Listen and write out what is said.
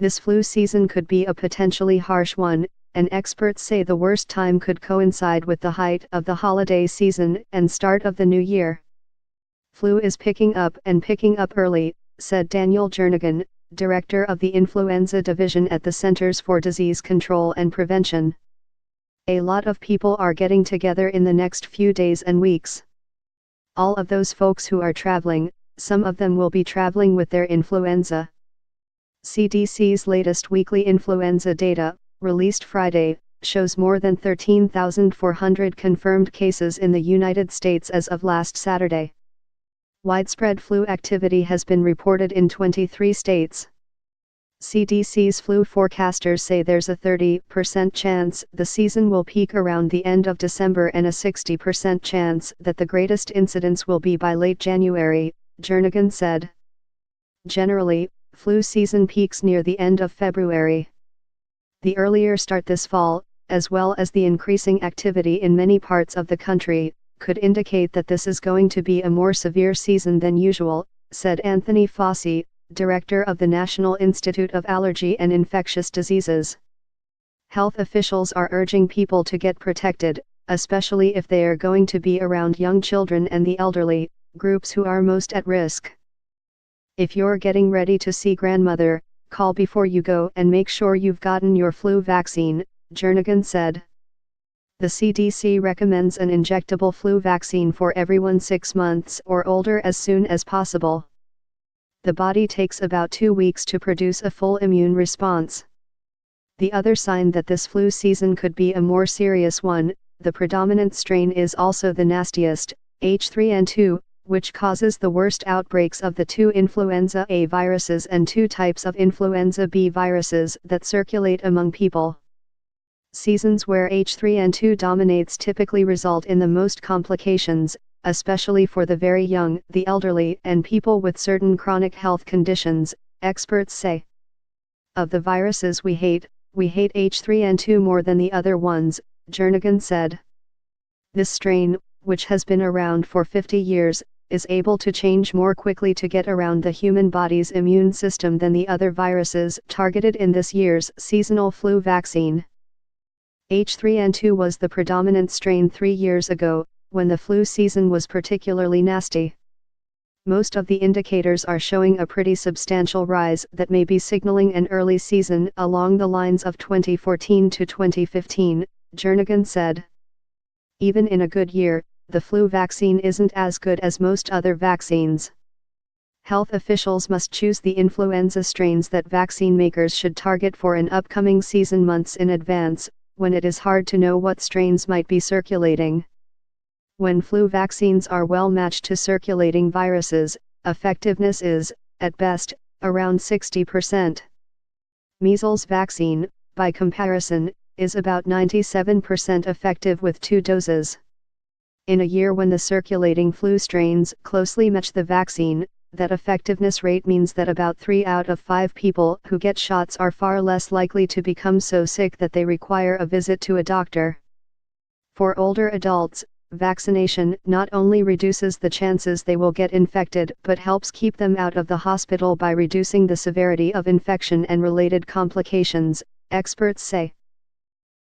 This flu season could be a potentially harsh one, and experts say the worst time could coincide with the height of the holiday season and start of the new year. Flu is picking up early, said Daniel Jernigan, director of the Influenza Division at the Centers for Disease Control and Prevention. A lot of people are getting together in the next few days and weeks. All of those folks who are traveling, some of them will be traveling with their influenza. CDC's latest weekly influenza data, released Friday, shows more than 13,400 confirmed cases in the United States as of last Saturday. Widespread flu activity has been reported in 23 states. CDC's flu forecasters say there's a 30% chance the season will peak around the end of December and a 60% chance that the greatest incidence will be by late January, Jernigan said. Generally, flu season peaks near the end of February. The earlier start this fall, as well as the increasing activity in many parts of the country, could indicate that this is going to be a more severe season than usual, said Anthony Fauci, director of the National Institute of Allergy and Infectious Diseases. Health officials are urging people to get protected, especially if they are going to be around young children and the elderly, groups who are most at risk. If you're getting ready to see grandmother, call before you go and make sure you've gotten your flu vaccine, Jernigan said. The CDC recommends an injectable flu vaccine for everyone 6 months or older as soon as possible. The body takes about 2 weeks to produce a full immune response. The other sign that this flu season could be a more serious one, the predominant strain is also the nastiest, H3N2, which causes the worst outbreaks of the 2 influenza A viruses and 2 types of influenza B viruses that circulate among people. Seasons where H3N2 dominates typically result in the most complications, especially for the very young, the elderly, and people with certain chronic health conditions, experts say. Of the viruses we hate H3N2 more than the other ones, Jernigan said. This strain, which has been around for 50 years, is able to change more quickly to get around the human body's immune system than the other viruses targeted in this year's seasonal flu vaccine. H3N2 was the predominant strain 3 years ago, when the flu season was particularly nasty. Most of the indicators are showing a pretty substantial rise that may be signaling an early season along the lines of 2014 to 2015, Jernigan said. Even in a good year, the flu vaccine isn't as good as most other vaccines. Health officials must choose the influenza strains that vaccine makers should target for an upcoming season months in advance, when it is hard to know what strains might be circulating. When flu vaccines are well matched to circulating viruses, effectiveness is, at best, around 60%. Measles vaccine, by comparison, is about 97% effective with 2 doses. In a year when the circulating flu strains closely match the vaccine, that effectiveness rate means that about 3 out of 5 people who get shots are far less likely to become so sick that they require a visit to a doctor. For older adults, vaccination not only reduces the chances they will get infected but helps keep them out of the hospital by reducing the severity of infection and related complications, experts say.